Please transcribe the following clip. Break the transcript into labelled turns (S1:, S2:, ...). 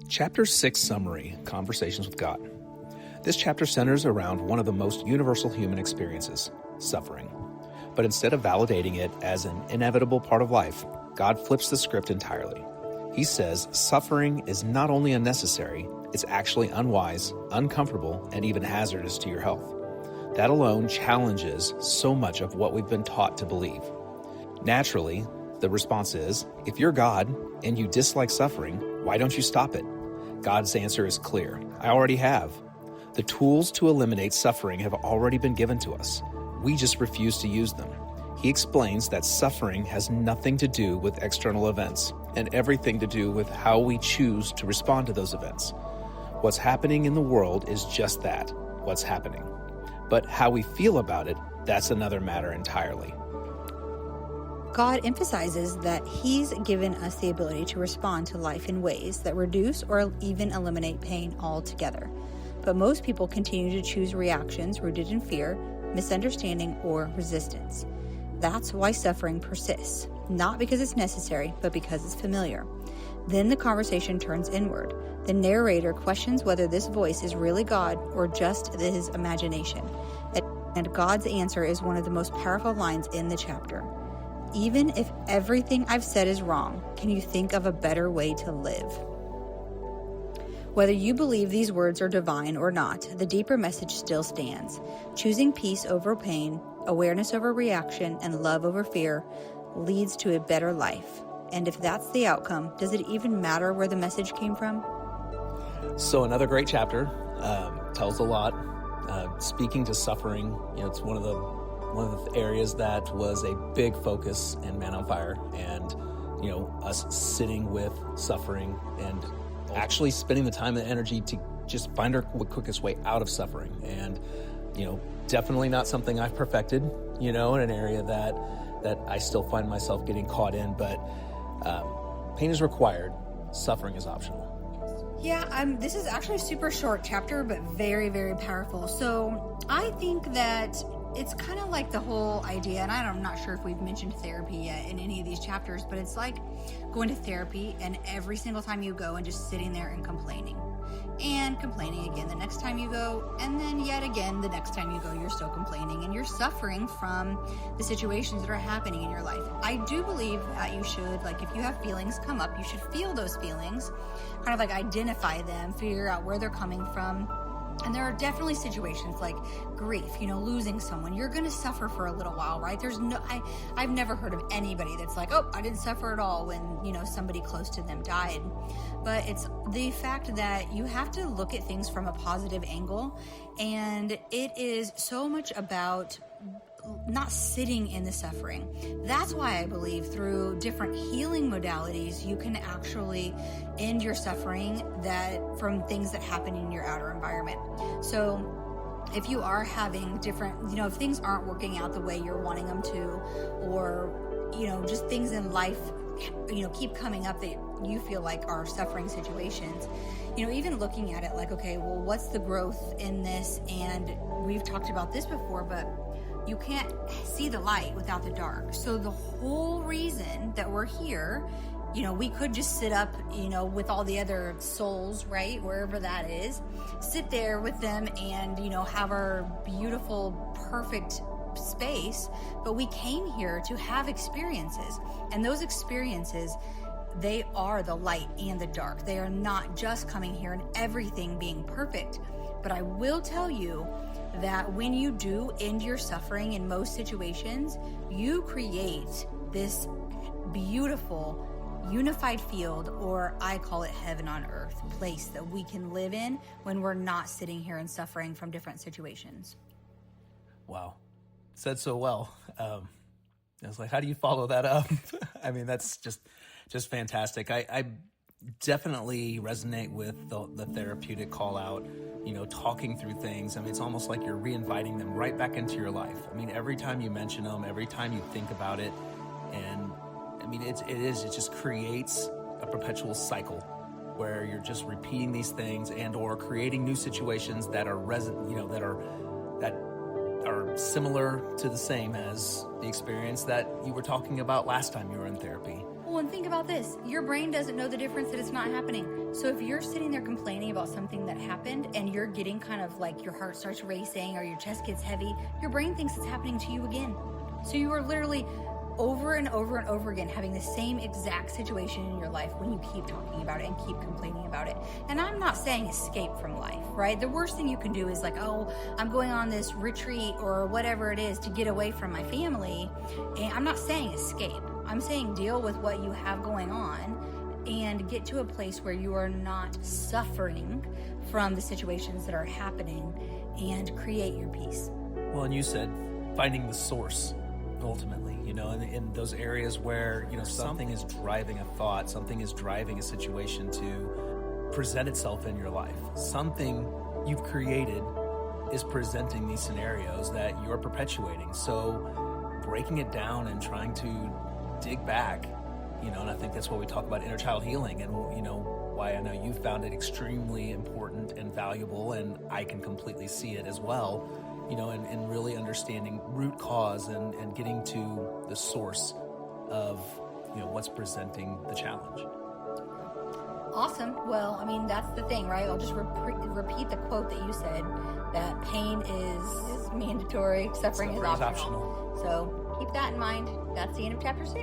S1: Chapter 6 Summary, Conversations with God. This chapter centers around one of the most universal human experiences, suffering. But instead of validating it as an inevitable part of life, God flips the script entirely. He says suffering is not only unnecessary, it's actually unwise, uncomfortable, and even hazardous to your health. That alone challenges so much of what we've been taught to believe. Naturally, the response is, if you're God and you dislike suffering, why don't you stop it? God's answer is clear. I already have. The tools to eliminate suffering have already been given to us. We just refuse to use them. He explains that suffering has nothing to do with external events and everything to do with how we choose to respond to those events. What's happening in the world is just that, what's happening. But how we feel about it, that's another matter entirely.
S2: God emphasizes that He's given us the ability to respond to life in ways that reduce or even eliminate pain altogether. But most people continue to choose reactions rooted in fear, misunderstanding, or resistance. That's why suffering persists, not because it's necessary, but because it's familiar. Then the conversation turns inward. The narrator questions whether this voice is really God or just his imagination. And God's answer is one of the most powerful lines in the chapter. Even if everything I've said is wrong, can you think of a better way to live? Whether you believe these words are divine or not, the deeper message still stands. Choosing peace over pain, awareness over reaction, and love over fear leads to a better life. And if that's the outcome, does it even matter where the message came from?
S1: So another great chapter, tells a lot. Speaking to suffering, it's one of the areas that was a big focus in Man on Fire, and us sitting with suffering and actually spending the time and energy to just find our quickest way out of suffering. And definitely not something I've perfected, in an area that I still find myself getting caught in. But pain is required, suffering is optional.
S2: Yeah, this is actually a super short chapter, but very, very powerful. So I think that it's kind of like the whole idea, and I'm not sure if we've mentioned therapy yet in any of these chapters, but it's like going to therapy and every single time you go and just sitting there and complaining again the next time you go, and then yet again the next time you go, you're still complaining and you're suffering from the situations that are happening in your life. I do believe that you should, if you have feelings come up, you should feel those feelings, kind of identify them, figure out where they're coming from. And there are definitely situations like grief, losing someone. You're going to suffer for a little while, right? I've never heard of anybody that's like, oh, I didn't suffer at all when, somebody close to them died. But it's the fact that you have to look at things from a positive angle. And it is so much about not sitting in the suffering. That's why I believe through different healing modalities, you can actually end your suffering from things that happen in your outer environment. So if you are having different, if things aren't working out the way you're wanting them to, or, just things in life, keep coming up that you feel like are suffering situations, even looking at it like, okay, well, what's the growth in this? And we've talked about this before, but you can't see the light without the dark. So the whole reason that we're here, we could just sit up, with all the other souls, right? Wherever that is, sit there with them and, have our beautiful, perfect space. But we came here to have experiences. And those experiences, they are the light and the dark. They are not just coming here and everything being perfect. But I will tell you that when you do end your suffering in most situations, you create this beautiful unified field, or I call it heaven on earth, place that we can live in when we're not sitting here and suffering from different situations.
S1: Wow. Said so well. I was like, how do you follow that up? I mean, that's just fantastic. I definitely resonate with the therapeutic call out, talking through things. I mean, it's almost like you're reinviting them right back into your life. I mean, every time you mention them, every time you think about it, and I mean, it just creates a perpetual cycle where you're just repeating these things and or creating new situations that are that are similar to the same as the experience that you were talking about last time you were in therapy.
S2: Well, Well, and think about this. Your brain doesn't know the difference that it's not happening. So if you're sitting there complaining about something that happened and you're getting kind of like your heart starts racing or your chest gets heavy, your brain thinks it's happening to you again. So you are literally over and over and over again having the same exact situation in your life when you keep talking about it and keep complaining about it. And I'm not saying escape from life, right? The worst thing you can do is like, oh, I'm going on this retreat or whatever it is to get away from my family. And I'm not saying escape. I'm saying deal with what you have going on and get to a place where you are not suffering from the situations that are happening and create your peace.
S1: Well, and you said finding the source ultimately, in those areas where, something is driving a thought, something is driving a situation to present itself in your life. Something you've created is presenting these scenarios that you're perpetuating. So breaking it down and trying to dig back, and I think that's what we talk about inner child healing and, why I know you found it extremely important and valuable, and I can completely see it as well, and really understanding root cause and getting to the source of, what's presenting the challenge.
S2: Awesome. Well, that's the thing, right? I'll just repeat the quote that you said, that pain is mandatory, suffering is optional. So keep that in mind. That's the end of chapter 6.